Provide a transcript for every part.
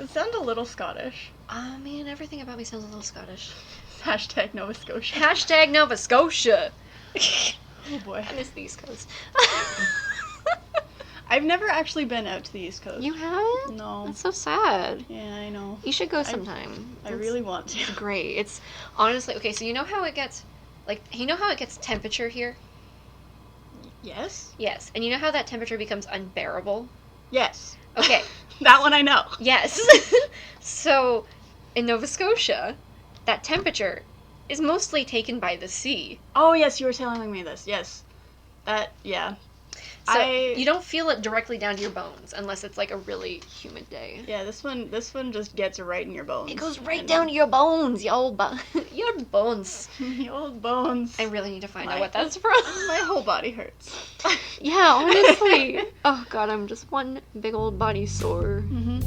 It sounds a little Scottish. Man, everything about me sounds a little Scottish. Hashtag Nova Scotia. Hashtag Nova Scotia. Oh boy. I miss the East Coast. I've never actually been out to the East Coast. You haven't? No. That's so sad. Yeah, I know. You should go sometime. I really want to. It's great. It's honestly okay. So you know how it gets, temperature here? Yes. Yes, and you know how that temperature becomes unbearable? Yes. Okay. That one I know. Yes. So, in Nova Scotia, that temperature is mostly taken by the sea. Oh yes, you were telling me this. Yes. Yeah. So you don't feel it directly down to your bones unless it's like a really humid day. Yeah, this one just gets right in your bones. It goes right down to your bones, your old your bones. The old bones. I really need to find out what that's from. My whole body hurts. Yeah, honestly. Oh god, I'm just one big old body sore. Mm-hmm.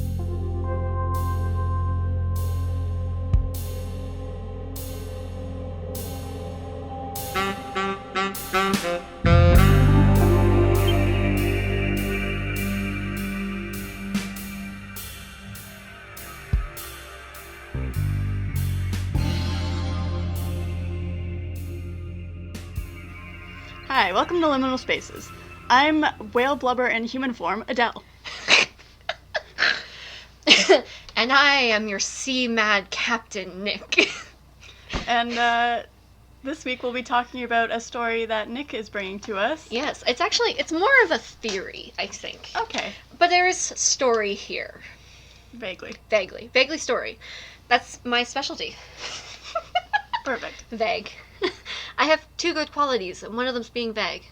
Hi, welcome to Liminal Spaces. I'm whale blubber in human form, Adele. And I am your sea-mad captain, Nick. And this week we'll be talking about a story that Nick is bringing to us. Yes, it's more of a theory, I think. Okay. But there is story here. Vaguely. Vaguely story. That's my specialty. Perfect. Vague. I have two good qualities, and one of them's being vague.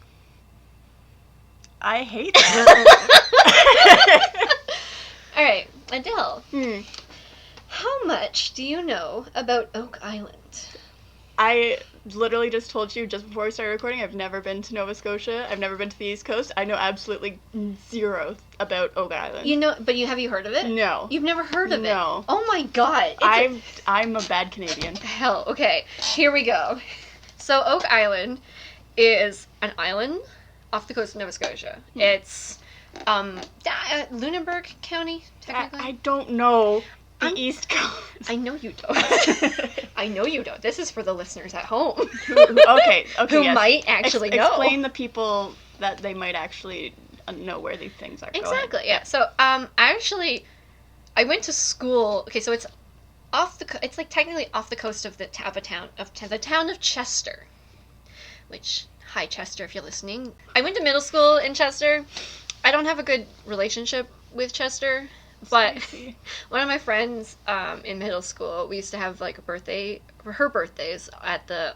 I hate that. Alright, Adele. Hmm. How much do you know about Oak Island? I literally just told you just before we started recording, I've never been to Nova Scotia. I've never been to the East Coast. I know absolutely zero about Oak Island. You know, but have you heard of it? No. You've never heard of it? No. Oh my god. I'm a bad Canadian. Hell, okay. Here we go. So Oak Island is an island off the coast of Nova Scotia. It's Lunenburg County, technically. I don't know the East Coast. I know you don't. I know you don't. This is for the listeners at home. Okay, Who yes. might actually know. Explain the people that they might actually know where these things are. Exactly, yeah. So, I went to school. Okay, so it's it's like technically off the coast of the town of Chester. Which, hi Chester, if you're listening. I went to middle school in Chester. I don't have a good relationship with Chester. But one of my friends in middle school, we used to have like her birthdays at the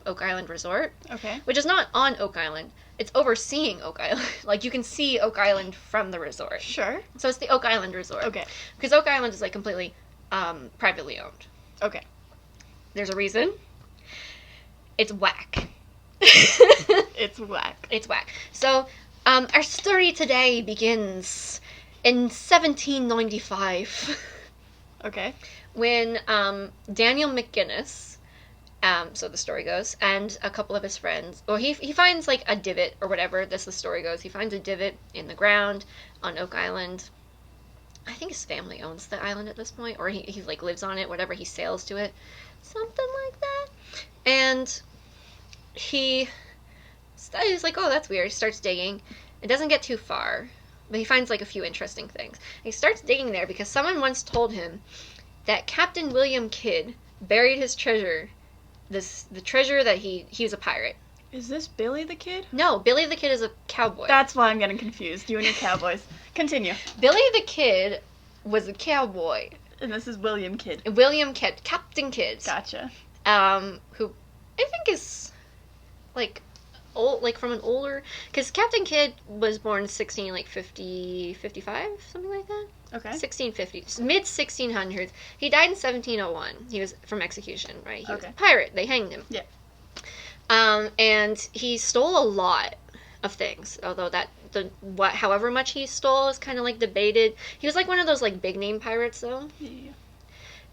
Oak Island Resort. Okay. Which is not on Oak Island. It's overseeing Oak Island. Like you can see Oak Island from the resort. Sure. So it's the Oak Island Resort. Okay. Because Oak Island is like completely privately owned. Okay. There's a reason. It's whack. It's whack. It's whack. So our story today begins in 1795, Okay. when Daniel McGinnis, so the story goes, and a couple of his friends, well, he finds like a divot or whatever. The story goes. He finds a divot in the ground on Oak Island. I think his family owns the island at this point, or he like lives on it. Whatever, he sails to it, something like that. And he's like, oh, that's weird. He starts digging. It doesn't get too far. But he finds, like, a few interesting things. He starts digging there because someone once told him that Captain William Kidd buried his treasure. The treasure that he was a pirate. Is this Billy the Kid? No, Billy the Kid is a cowboy. That's why I'm getting confused. You and your cowboys. Continue. Billy the Kid was a cowboy. And this is William Kidd. William Kidd. Captain Kidd. Gotcha. Who I think is, like, old, like from an older, because Captain Kidd was born in 55, something like that. Okay. 1650, mid 1600s. He died in 1701. He was from execution, right? He was Okay. a pirate. They hanged him. Yeah. And he stole a lot of things. Although however much he stole is kind of like debated. He was like one of those like big name pirates though. Yeah.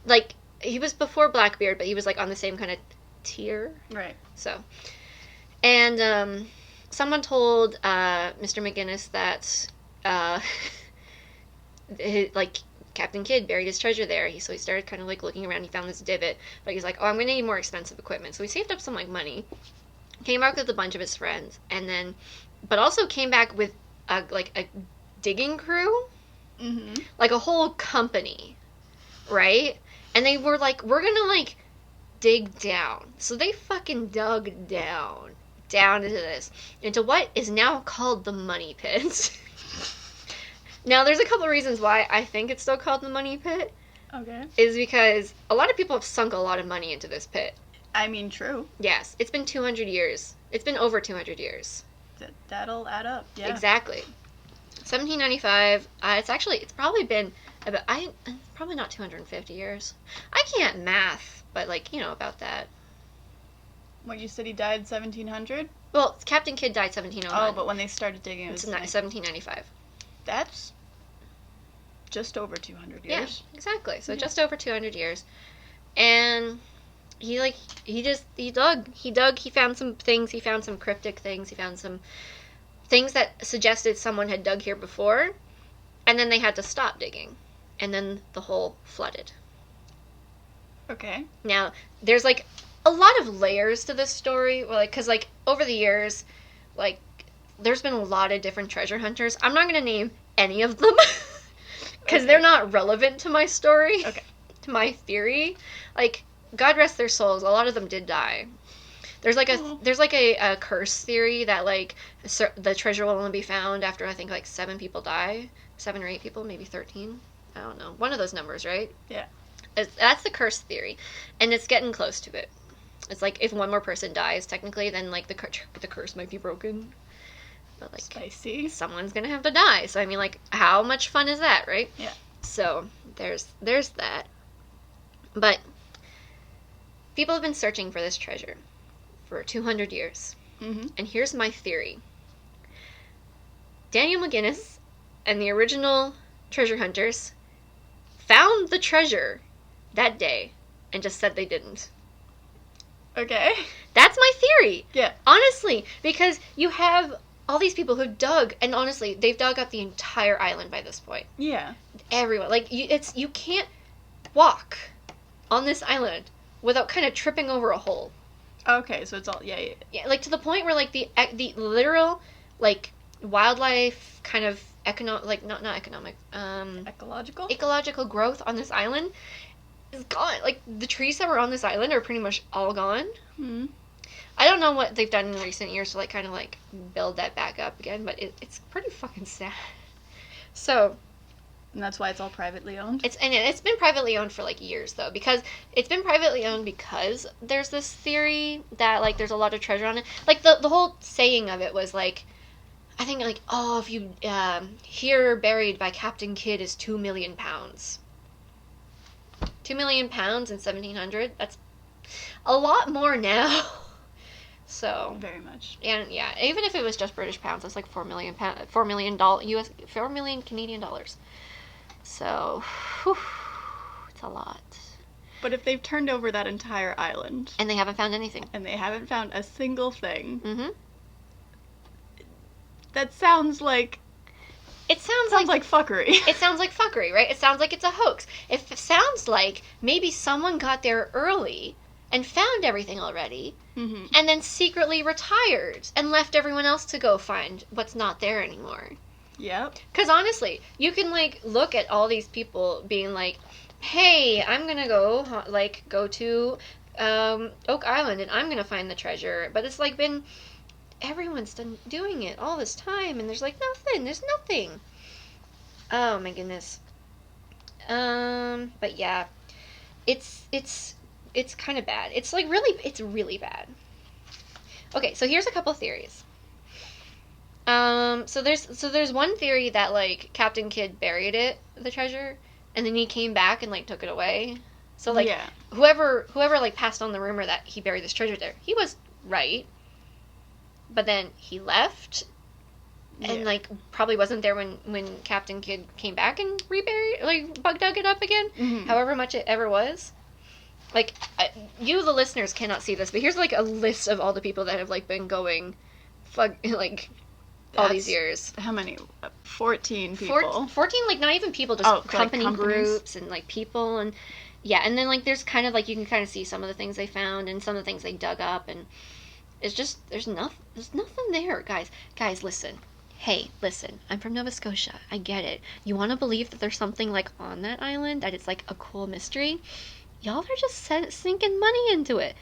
Like he was before Blackbeard, but he was like on the same kind of tier. Right. So. And someone told Mr. McGinnis that Captain Kidd buried his treasure there. So he started kind of like looking around. He found this divot, but he's like, oh, I'm gonna need more expensive equipment. So he saved up some like money, came back with a bunch of his friends, and then, but also came back with a digging crew, like a whole company, right? And they were like, we're gonna like dig down. So they fucking dug down into this, into what is now called the Money Pit. Now, there's a couple of reasons why I think it's still called the Money Pit. Okay. Is because a lot of people have sunk a lot of money into this pit. I mean, true. Yes, it's been 200 years. It's been over 200 years. That'll add up, yeah. Exactly. 1795, it's probably been about, probably not 250 years. I can't math, but like, about that. What, you said he died 1700? Well, Captain Kidd died 1709. Oh, but when they started digging, it was 1795. That's just over 200 years. Yeah, exactly. So just over 200 years. And he dug. He found some things. He found some cryptic things. He found some things that suggested someone had dug here before. And then they had to stop digging. And then the hole flooded. Okay. Now, there's like a lot of layers to this story. Well, because over the years, there's been a lot of different treasure hunters. I'm not going to name any of them because they're not relevant to my story, to my theory. God rest their souls, a lot of them did die. There's a curse theory that the treasure will only be found after I think 7 people die, 7 or 8 people, maybe 13. I don't know, one of those numbers, right? Yeah. That's the curse theory, and it's getting close to it. It's if one more person dies, technically, then the curse might be broken. But spicy. Someone's gonna have to die. So I mean, how much fun is that, right? Yeah. So there's that. But people have been searching for this treasure for 200 years. Mm-hmm. And here's my theory. Daniel McGinnis and the original treasure hunters found the treasure that day and just said they didn't. Okay. That's my theory. Yeah. Honestly, because you have all these people who dug, and honestly, they've dug up the entire island by this point. Yeah. Everyone. You can't walk on this island without kind of tripping over a hole. Okay, so it's all, yeah. Yeah, to the point where, the literal, wildlife kind of not economic, ecological growth on this island is gone. The trees that were on this island are pretty much all gone. Mm-hmm. I don't know what they've done in recent years to build that back up again, but it's pretty fucking sad. So, and that's why it's all privately owned. It's been privately owned for years though, because it's been privately owned because there's this theory that there's a lot of treasure on it. The whole saying of it was I think oh, if you here buried by Captain Kidd is 2 million pounds. 2 million pounds in 1700. That's a lot more now. So very much. And yeah, even if it was just British pounds, that's $4 million Canadian dollars. So, whew, it's a lot. But if they've turned over that entire island and they haven't found anything, and they haven't found a single thing, mm-hmm. That sounds like. It sounds like fuckery. It sounds like fuckery, right? It sounds like it's a hoax. It sounds like maybe someone got there early and found everything already, mm-hmm. and then secretly retired and left everyone else to go find what's not there anymore. Yep. Because honestly, you can look at all these people being hey, I'm gonna go to Oak Island and I'm gonna find the treasure, but it's been everyone's done doing it all this time, and there's nothing. Oh my goodness. But yeah, it's kind of bad. It's really bad. Okay, so here's a couple theories. So there's one theory that Captain Kidd buried the treasure, and then he came back and took it away. So yeah. whoever passed on the rumor that he buried this treasure there, he was right. But then he left, and probably wasn't there when Captain Kidd came back and bug dug it up again. Mm-hmm. However much it ever was. You, the listeners, cannot see this, but here's a list of all the people that have been going, all these years. How many? 14 people. 14, like, not even people, just company like groups and, like, people. And, yeah, and then, like, there's kind of, like, you can kind of see some of the things they found and some of the things they dug up. And it's just, there's nothing there, guys. Guys, listen. Hey, listen, I'm from Nova Scotia. I get it. You want to believe that there's something, like, on that island, that it's, like, a cool mystery? Y'all are just sinking money into it.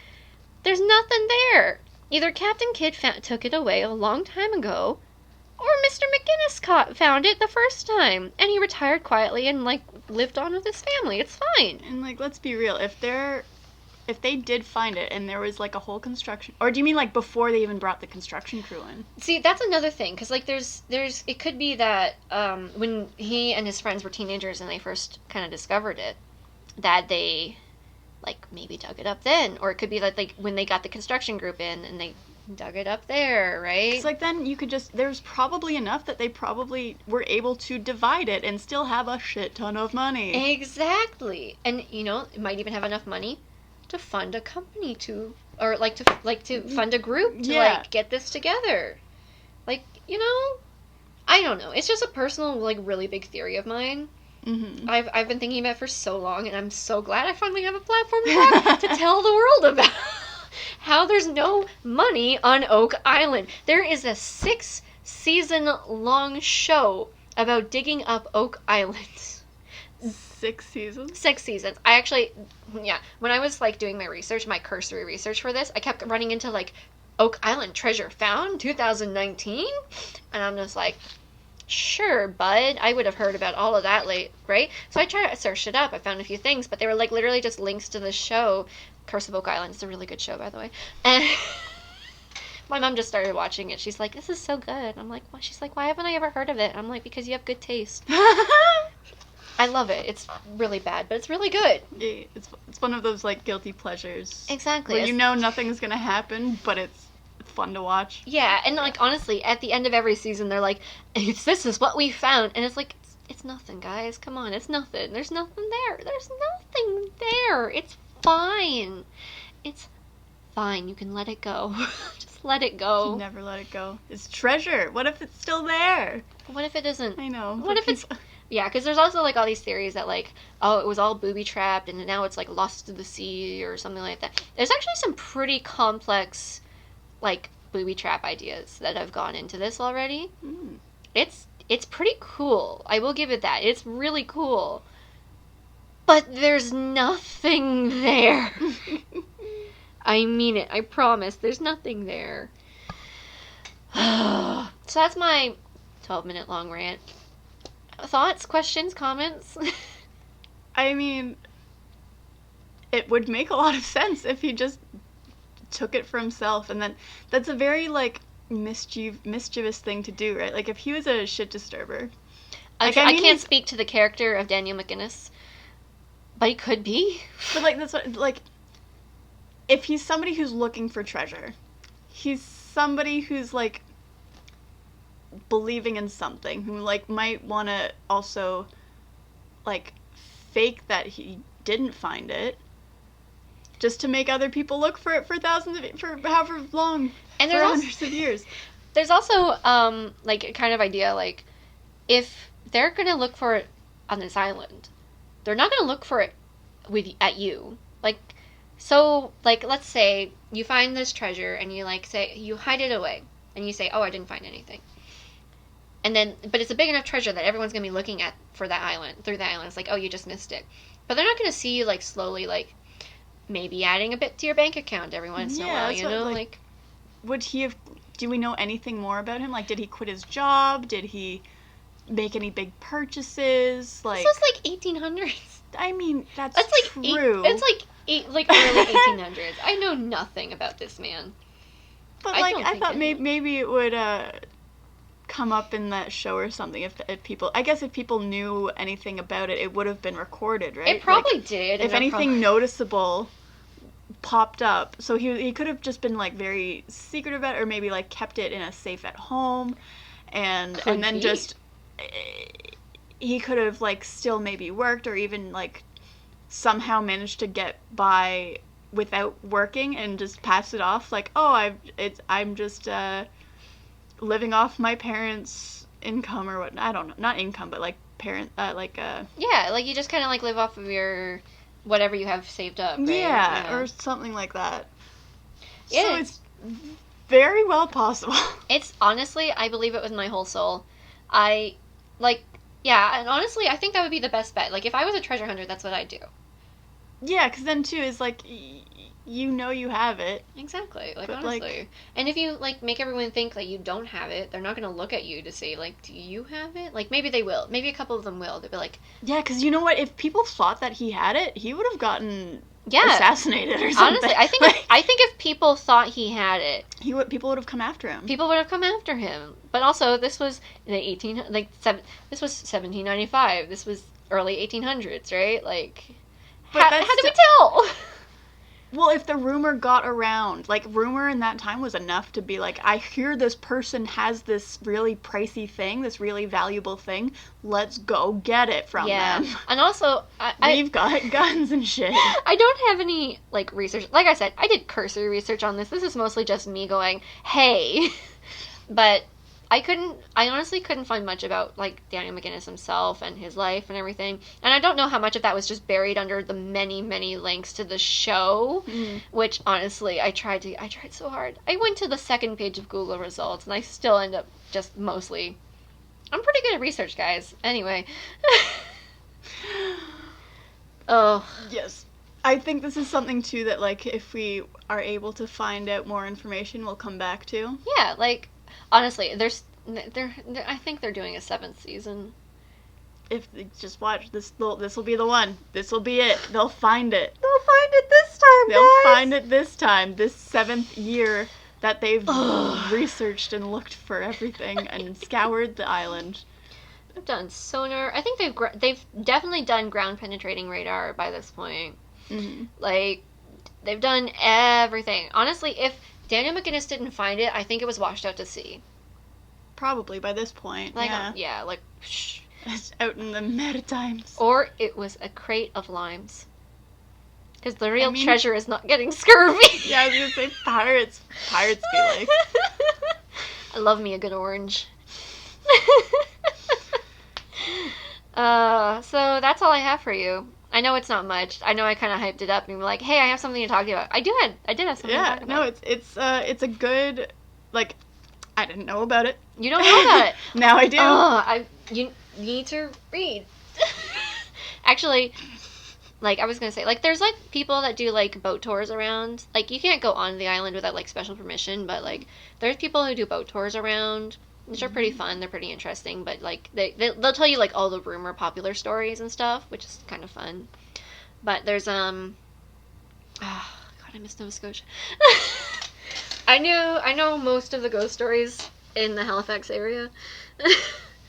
There's nothing there. Either Captain Kidd took it away a long time ago, or Mr. McGinnis found it the first time, and he retired quietly and, like, lived on with his family. It's fine. And, like, let's be real. If they did find it and there was, like, a whole construction... Or do you mean, like, before they even brought the construction crew in? See, that's another thing, because, like, there's... It could be that when he and his friends were teenagers and they first kind of discovered it, that they... like, maybe dug it up then. Or it could be that, like, when they got the construction group in and they dug it up there, right? It's like, then you could just... There's probably enough that they probably were able to divide it and still have a shit ton of money. Exactly. And, you know, it might even have enough money to fund a company to... Or, to fund a group to, like, get this together. Like, you know... I don't know. It's just a personal, like, really big theory of mine. Mm-hmm. I've been thinking about it for so long, and I'm so glad I finally have a platform to tell the world about how there's no money on Oak Island. There is a 6-season-long show about digging up Oak Island. 6 seasons? 6 seasons. I actually, yeah, when I was, like, doing my research, my cursory research for this, I kept running into, like, Oak Island treasure found 2019, and I'm just like... Sure, bud. I would have heard about all of that right? So I tried to search it up. I found a few things, but they were, like, literally just links to the show. Curse of Oak Island. It's a really good show, by the way. And my mom just started watching it. She's like, this is so good. I'm like, what? She's like, why haven't I ever heard of it? I'm like, because you have good taste. I love it. It's really bad, but it's really good. Yeah, it's one of those, like, guilty pleasures. Exactly. Where you know nothing's gonna happen, but it's fun to watch. Yeah, and, like, honestly, at the end of every season, they're like, this is what we found. And it's like, it's nothing, guys. Come on, it's nothing. There's nothing there. There's nothing there. It's fine. It's fine. You can let it go. Just let it go. You never let it go. It's treasure. What if it's still there? What if it isn't? I know. What if it's... Yeah, because there's also, like, all these theories that, like, oh, it was all booby-trapped, and now it's, like, lost to the sea, or something like that. There's actually some pretty complex... like, booby trap ideas that have gone into this already. Mm. It's pretty cool. I will give it that. It's really cool. But there's nothing there. I mean it. I promise. There's nothing there. So that's my 12-minute long rant. Thoughts, questions, comments? I mean, it would make a lot of sense if he just took it for himself, and then that's a very, like, mischievous thing to do, right? Like, if he was a shit disturber, like, I can't speak to the character of Daniel McGinnis, but he could be. But, like, that's what, like, if he's somebody who's looking for treasure, he's somebody who's, like, believing in something, who, like, might want to also, like, fake that he didn't find it, just to make other people look for it for however long, and for hundreds of years. There's also, like, a kind of idea, like, if they're gonna look for it on this island, they're not gonna look for it at you. Like, so, like, let's say you find this treasure, and you, like, say, you hide it away, and you say, oh, I didn't find anything. And then, but it's a big enough treasure that everyone's gonna be looking at through the island. It's like, oh, you just missed it. But they're not gonna see you, like, slowly, like, maybe adding a bit to your bank account every once in a while, you know? Like, would he have... Do we know anything more about him? Like, did he quit his job? Did he make any big purchases? Like, this was, like, 1800s. I mean, that's like true. It's like early 1800s. I know nothing about this man. But, like, I thought maybe it would come up in that show or something if people... I guess if people knew anything about it, it would have been recorded, right? It probably did. If anything noticeable popped up. So he could have just been, like, very secretive about it, or maybe, like, kept it in a safe at home, and then just... He could have, like, still maybe worked, or even, like, somehow managed to get by without working and just pass it off, like, oh, I'm just living off my parents' income or what. I don't know. Not income, but like Yeah, like you just kind of like live off of your whatever you have saved up, right? Yeah, or something like that. Yeah. So it's very well possible. It's honestly, I believe it with my whole soul. I like, yeah, and honestly, I think that would be the best bet. Like if I was a treasure hunter, that's what I'd do. Yeah, because then too is like you know you have it. Exactly. Like but, honestly, like, and if you like make everyone think that you don't have it, they're not gonna look at you to say like, do you have it? Like maybe they will. Maybe a couple of them will. They'll be like, yeah, because you know what? If people thought that he had it, he would have gotten yeah, assassinated or something. honestly, I think like, I think if people thought he had it, people would have come after him. people would have come after him. But also, this was in the this was 1795. This was early 1800s, right? Like, But how do we tell? Well, if the rumor got around, like, rumor in that time was enough to be like, I hear this person has this really pricey thing, this really valuable thing, let's go get it from them. And also, We've got guns and shit. I don't have any, like, research. Like I said, I did cursory research on this. This is mostly just me going, hey. But I honestly couldn't find much about, like, Daniel McGinnis himself and his life and everything. And I don't know how much of that was just buried under the many, many links to the show, which, honestly, I tried so hard. I went to the second page of Google results, and I still end up just mostly... I'm pretty good at research, guys. Anyway. Oh. Yes. I think this is something, too, that, like, if we are able to find out more information, we'll come back to. Yeah, like... Honestly, I think they're doing a 7th season. If just watch this will be the one. This will be it. They'll find it. They'll find it this time, They'll find it this time. This 7th year that they've researched and looked for everything and scoured the island. They've done sonar. I think they've definitely done ground penetrating radar by this point. Mm-hmm. Like they've done everything. Honestly, if Daniel McGinnis didn't find it, I think it was washed out to sea. Probably by this point. Like, yeah. Like, shh. It's out in the Maritimes. Or it was a crate of limes. Because the real treasure is not getting scurvy. Yeah, I was gonna say pirates be like. I love me a good orange. So that's all I have for you. I know it's not much. I know I kind of hyped it up and be like, hey, I have something to talk about. I did have something to talk about. No, it's a good, like, I didn't know about it. You don't know about it. Now I do. You need to read. Actually, like, I was going to say, like, there's, like, people that do, like, boat tours around. Like, you can't go on the island without, like, special permission, but, like, there's people who do boat tours around, which are pretty fun. They're pretty interesting, but, like, they'll tell you, like, all the rumor popular stories and stuff, which is kind of fun. But there's, God, I miss Nova Scotia. I know most of the ghost stories in the Halifax area.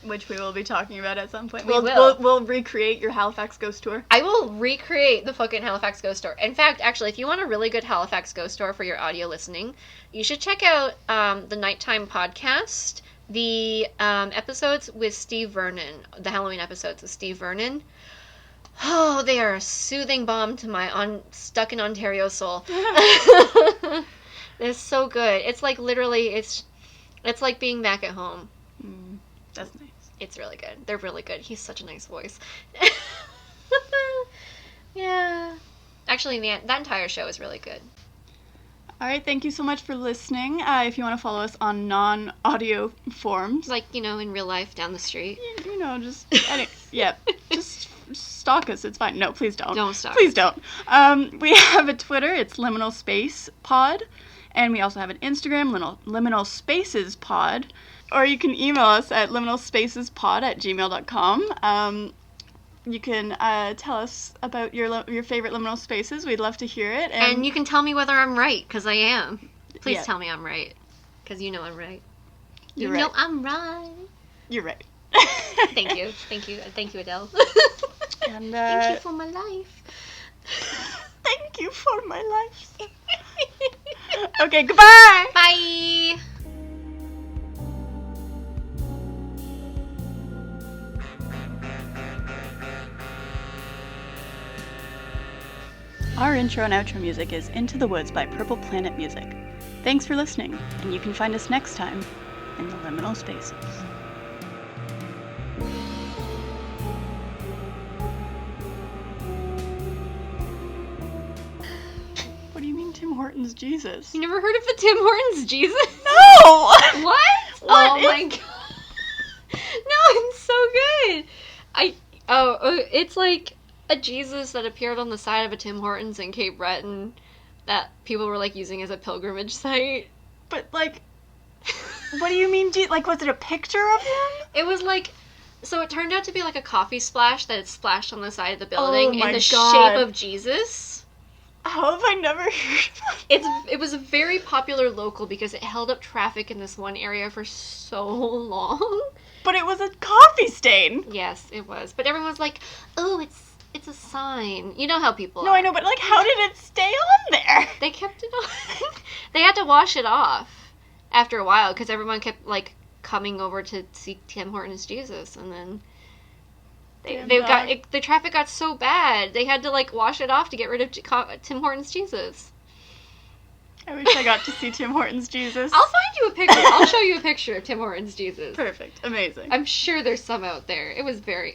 Which we will be talking about at some point. We'll recreate your Halifax ghost tour. I will recreate the fucking Halifax ghost tour. In fact, actually, if you want a really good Halifax ghost tour for your audio listening, you should check out the Nighttime podcast. The episodes with Steve Vernon, the Halloween episodes with Steve Vernon. Oh, they are a soothing balm to my stuck in Ontario soul. It's so good. It's like literally, it's like being back at home. That's nice. It's really good. They're really good. He's such a nice voice. Yeah. Actually, that entire show is really good. All right, thank you so much for listening. If you want to follow us on non-audio forms. Like, in real life, down the street. Just stalk us. It's fine. No, please don't. Don't stalk Please don't. We have a Twitter. It's Liminal Space Pod. And we also have an Instagram, Liminal Spaces Pod. Or you can email us at liminalspacespod@gmail.com. You can tell us about your favorite liminal spaces. We'd love to hear it. And you can tell me whether I'm right, because I am. Please tell me I'm right, because you know I'm right. You're right. You know I'm right. You're right. Thank you. Thank you, Adele. And, thank you for my life. Thank you for my life. Okay, goodbye. Bye. Our intro and outro music is Into the Woods by Purple Planet Music. Thanks for listening, and you can find us next time in the liminal spaces. What do you mean Tim Hortons Jesus? You never heard of the Tim Hortons Jesus? No! What? Oh my god. No, it's so good. It's like a Jesus that appeared on the side of a Tim Hortons in Cape Breton that people were like using as a pilgrimage site. But like, what do you mean? Like, was it a picture of him? It was like, so it turned out to be like a coffee splash that had splashed on the side of the building in the shape of Jesus. How have I never heard of that? It was a very popular local because it held up traffic in this one area for so long. But it was a coffee stain. Yes, it was. But everyone was like, "Oh, it's a sign." You know how people No, are. I know, but like, how did it stay on there? They kept it on. They had to wash it off after a while because everyone kept like coming over to see Tim Hortons Jesus, and then the traffic got so bad they had to like wash it off to get rid of Tim Hortons Jesus. I wish I got to see Tim Hortons Jesus. I'll find you a picture. I'll show you a picture of Tim Hortons Jesus. Perfect. Amazing. I'm sure there's some out there. It was very...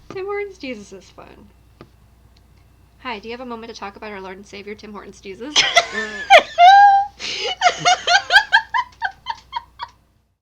Tim Hortons Jesus is fun. Hi, do you have a moment to talk about our Lord and Savior, Tim Hortons Jesus?